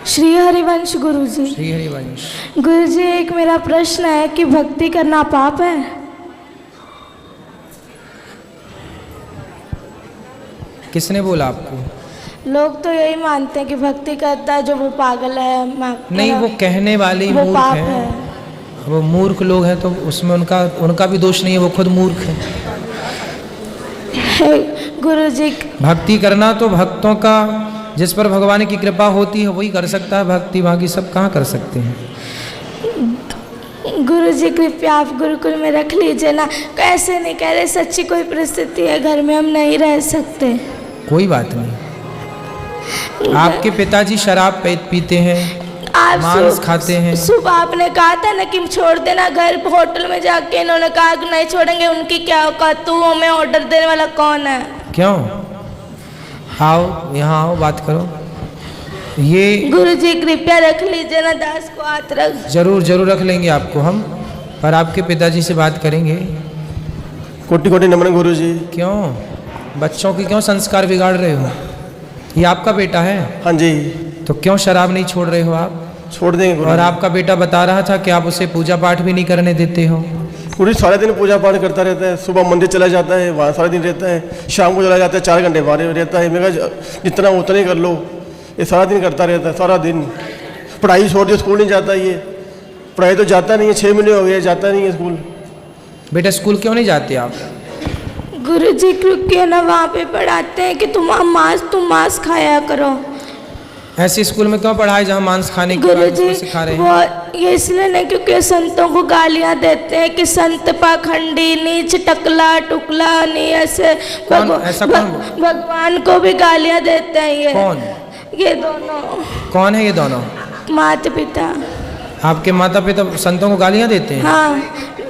श्री हरिवंश गुरुजी। श्री हरिवंश। गुरुजी, एक मेरा प्रश्न है कि भक्ति करना पाप है? किसने बोला आपको? लोग तो यही मानते हैं कि भक्ति करता है जो वो पागल है। नहीं, वो कहने वाले वो मूर्ख पाप हैं। है। वो मूर्ख लोग हैं तो उसमें उनका भी दोष नहीं है, वो खुद मूर्ख है। गुरुजी, भक्ति करना तो भक्तों का, जिस पर भगवान की कृपा होती है वही कर सकता है भक्ति, बाकी सब कहाँ कर सकते हैं। गुरुजी कृपया आप गुरुकुल में रख लीजिए ना। कैसे नहीं कह रहे, सच्ची कोई परिस्थिति है, घर में हम नहीं रह सकते। कोई बात नहीं। आपके पिताजी शराब पीते हैं, मांस खाते हैं। सुबह आपने कहा था ना कि छोड़ देना घर, होटल में जाके इन्होंने कहा कि नहीं छोड़ेंगे। उनकी क्या औकात, तू हमें ऑर्डर देने वाला कौन है? क्यों? आओ यहाँ आओ, बात करो। ये गुरुजी कृपया रख लीजिए ना, दास को हाथ रख। जरूर जरूर रख लेंगे आपको हम, पर आपके पिताजी से बात करेंगे। कोटि कोटि नमन गुरुजी। क्यों बच्चों के क्यों संस्कार बिगाड़ रहे हो? ये आपका बेटा है? हाँ जी। तो क्यों शराब नहीं छोड़ रहे हो आप? छोड़ देंगे गुरुजी। और आपका बेटा बता रहा था कि आप उसे पूजा पाठ भी नहीं करने देते हो। गुरुजी सारे दिन पूजा पाठ करता रहता है, सुबह मंदिर चला जाता है, वहाँ सारा दिन रहता है, शाम को चला जाता है, 4 घंटे बाहर रहता है। मैं कहा जितना उतना ही कर लो, ये सारा दिन करता रहता है, सारा दिन। पढ़ाई छोड़ दिया, स्कूल नहीं जाता ये, पढ़ाई तो जाता नहीं है, 6 महीने हो गए जाता नहीं है स्कूल। बेटा स्कूल क्यों नहीं जाते आप? गुरुजी क्योंकि ना वहाँ पे पढ़ाते हैं कि तुम मांस खाया करो। ऐसे स्कूल में क्यों पढ़ाए जहाँ मांस खाने की गुरुजी सिखा रहे हैं? वो ये इसलिए नहीं क्योंकि संतों को गालियाँ देते हैं कि संत पाखंडी, नीच, टकला टुकला, नहीं ऐसे। भगवान को भी गालियाँ देते हैं ये। कौन? ये दोनों। कौन है ये दोनों? माता पिता। आपके माता पिता संतों को गालियाँ देते हैं? हाँ,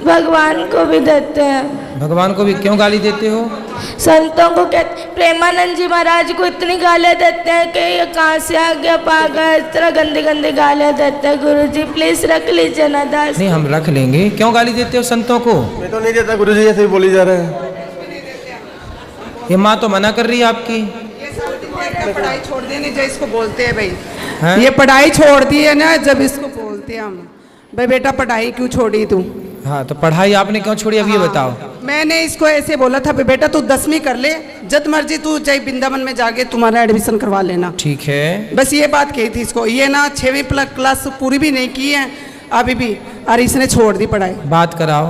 भगवान को भी देते हैं। भगवान को भी क्यों गाली देते हो? संतों को कहते, प्रेमानंद जी महाराज को इतनी गालियाँ देते हैं कि ये कहाँ से आ गया पागल, इस तरह गंदी गंदी गालियाँ देते हैं। गुरुजी प्लीज रख लीजिए ना दास। नहीं, हम रख लेंगे। क्यों गाली देते हो संतों को? मैं तो नहीं देता गुरुजी, ऐसे ही बोली जा रहे हैं। ये माँ तो मना कर रही है आपकी। पढ़ाई छोड़ देने जो इसको बोलते हैं भाई है? ये पढ़ाई छोड़ दी है ना, जब इसको बोलते हैं हम भाई बेटा पढ़ाई क्यों छोड़ी तू? हाँ, तो पढ़ाई आपने क्यों छोड़ी अब ये बताओ। मैंने इसको ऐसे बोला था बेटा तू 10वीं कर ले, जब मर्जी तू चाहे वृंदावन में जाके तुम्हारा एडमिशन करवा लेना। ठीक है, बस ये बात कही थी इसको। ये ना 6वीं क्लास पूरी भी नहीं की है अभी भी, और इसने छोड़ दी पढ़ाई। बात कराओ,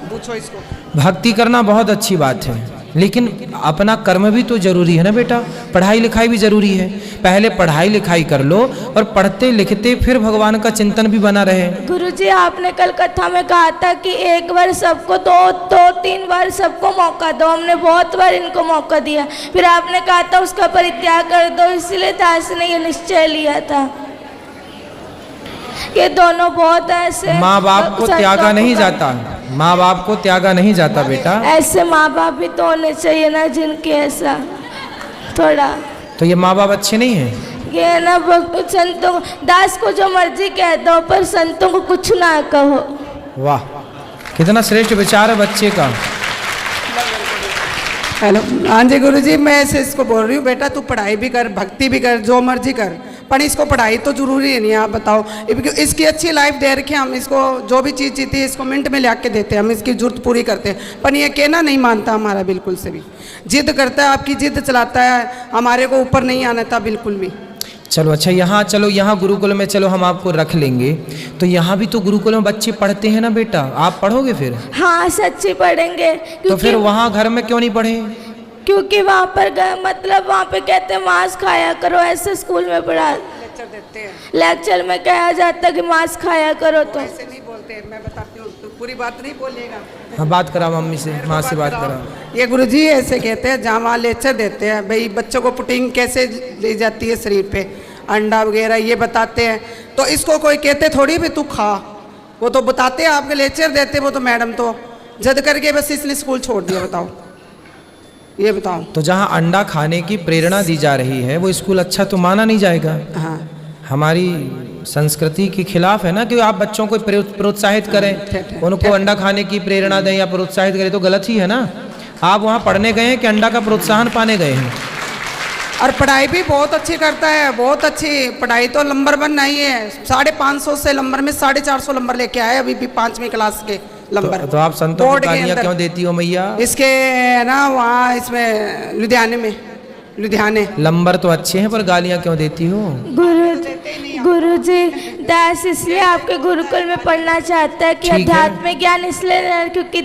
पूछो इसको। भक्ति करना बहुत अच्छी बात है, लेकिन अपना कर्म भी तो जरूरी है ना बेटा। पढ़ाई लिखाई भी जरूरी है। पहले पढ़ाई लिखाई कर लो और पढ़ते लिखते फिर भगवान का चिंतन भी बना रहे। गुरुजी आपने कल कथा में कहा था कि एक बार सबको, 2-3 बार सबको मौका दो। हमने बहुत बार इनको मौका दिया, फिर आपने कहा था उसका परित्याग कर दो। इसलिए दास ने ये निश्चय लिया था। ये दोनों बहुत ऐसे, माँ बाप को त्यागा नहीं जाता, माँ बाप को त्यागा नहीं जाता बेटा। ऐसे माँ बाप भी तो होने चाहिए ना जिनके ऐसा थोड़ा। तो ये माँ बाप अच्छे नहीं हैं? ये ना संतों, दास को जो मर्जी कह दो पर संतों को कुछ ना कहो। वाह, कितना श्रेष्ठ विचार है बच्चे का। हेलो, हाँ जी गुरुजी, मैं ऐसे इसको बोल रही हूँ बेटा तू पढ़ाई भी कर, भक्ति भी कर, जो मर्जी कर, पर इसको पढ़ाई तो जरूरी है नहीं। आप बताओ, इसकी अच्छी लाइफ दे रखी है, हम इसको जो भी चीज़ चाहिए इसको मिनट में ला के देते हैं, हम इसकी जरूरत पूरी करते हैं। पर ये कहना नहीं मानता हमारा बिल्कुल से भी, जिद करता है, आपकी जिद चलाता है, हमारे को ऊपर नहीं आना था बिल्कुल भी। चलो अच्छा, यहाँ चलो, यहाँ गुरुकुल में चलो, हम आपको रख लेंगे। तो यहाँ भी तो गुरुकुल में बच्चे पढ़ते हैं ना बेटा, आप पढ़ोगे फिर? हाँ सच्ची पढ़ेंगे। तो फिर वहाँ घर में क्यों नहीं पढ़े? क्योंकि वहाँ पर मतलब वहाँ पे कहते हैं मांस खाया करो, ऐसे स्कूल में पढ़ा लेक्चर देते हैं, लेक्चर में कहा जाता है कि मांस खाया करो। तो ऐसे नहीं बोलते, मैं बताती हूँ, तो पूरी बात नहीं बोलेगा। हाँ, बात करा मम्मी से, माँ से बात करा। ये गुरुजी ऐसे कहते हैं, जहाँ वहाँ लेक्चर देते हैं भाई बच्चों को पुटिंग कैसे ली जाती है शरीर पे, अंडा वगैरह ये बताते हैं। तो इसको कोई कहते थोड़ी भी तू खा, वो तो बताते हैं, आपके लेक्चर देते वो तो मैडम तो जद करके बस इसने स्कूल छोड़ दिया। बताओ, ये बताओ। तो जहाँ अंडा खाने की प्रेरणा दी जा रही है वो स्कूल अच्छा तो माना नहीं जाएगा। हाँ, हमारी संस्कृति के खिलाफ है ना कि आप बच्चों को प्रोत्साहित करें, उनको अंडा खाने की प्रेरणा दें या प्रोत्साहित करें, तो गलत ही है ना। आप वहाँ पढ़ने गए हैं कि अंडा का प्रोत्साहन पाने गए हैं? और पढ़ाई भी बहुत अच्छी करता है, बहुत अच्छी पढ़ाई। तो नंबर 1 नहीं है, 550 से नंबर में 450 नंबर लेके आए अभी भी 5वीं क्लास के नंबर। तो आप संतों को बोर्ड के गालियां अंदर। क्यों देती हो मैया? इसके ना वहाँ इसमें लुधियाने नंबर तो अच्छे हैं पर गालियां क्यों देती हो? गुरुजी, दास इसलिए आपके गुरुकुल में पढ़ना चाहता है कि ठीक है। अध्यात्म ज्ञान इसलिए क्योंकि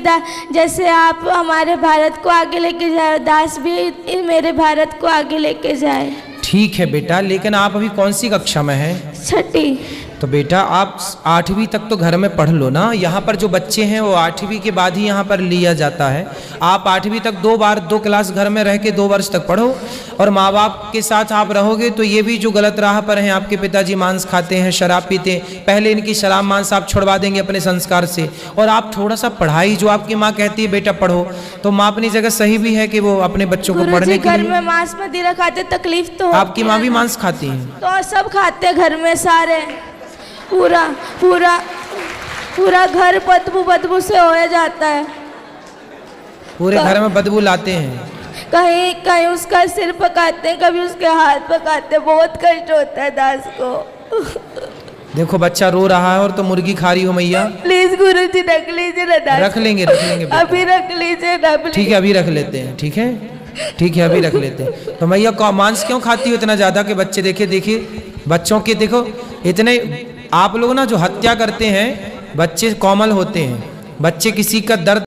जैसे आप हमारे भारत को आगे लेके जाए, दास भी मेरे भारत को आगे लेके जाए। ठीक है बेटा, लेकिन आप अभी कौन सी कक्षा में हैं? 6ठी। तो बेटा आप 8वीं तक तो घर में पढ़ लो ना। यहाँ पर जो बच्चे हैं वो 8वीं के बाद ही यहाँ पर लिया जाता है। आप 8वीं तक 2 क्लास घर में रह के 2 वर्ष तक पढ़ो, और माँ बाप के साथ आप रहोगे तो ये भी जो गलत राह पर हैं, आपके पिताजी मांस खाते हैं, शराब पीते हैं, पहले इनकी शराब मांस आप छुड़वा देंगे अपने संस्कार से। और आप थोड़ा सा पढ़ाई, जो आपकी माँ कहती है बेटा पढ़ो, तो माँ अपनी जगह सही भी है कि वो अपने बच्चों को पढ़ने के घर लिए। में मांस मदिरा खाते, तकलीफ तो आपकी माँ भी मांस खाती है? तो सब खाते हैं घर में सारे, पूरा घर बदबू से हो जाता है। पूरे घर में बदबू लाते हैं? कहीं उसका सिर पकाते हैं, कभी उसके हाथ पकाते हैं, बहुत कष्ट होता है दास को। देखो बच्चा रो रहा है और तो मुर्गी खा रही हो मैया। प्लीज गुरुजी रख लीजिए ना दास। रख लेंगे बेटा। अभी रख लीजिए ना प्लीज। ठीक है, अभी रख लेते हैं। ठीक है, ठीक है, अभी रख लेते हैं। तो मैया मांस क्यों खाती हो इतना ज्यादा कि बच्चे देखिए बच्चों के, देखो इतने आप लोग ना जो हत्या करते हैं, बच्चे कोमल होते हैं, बच्चे किसी का दर्द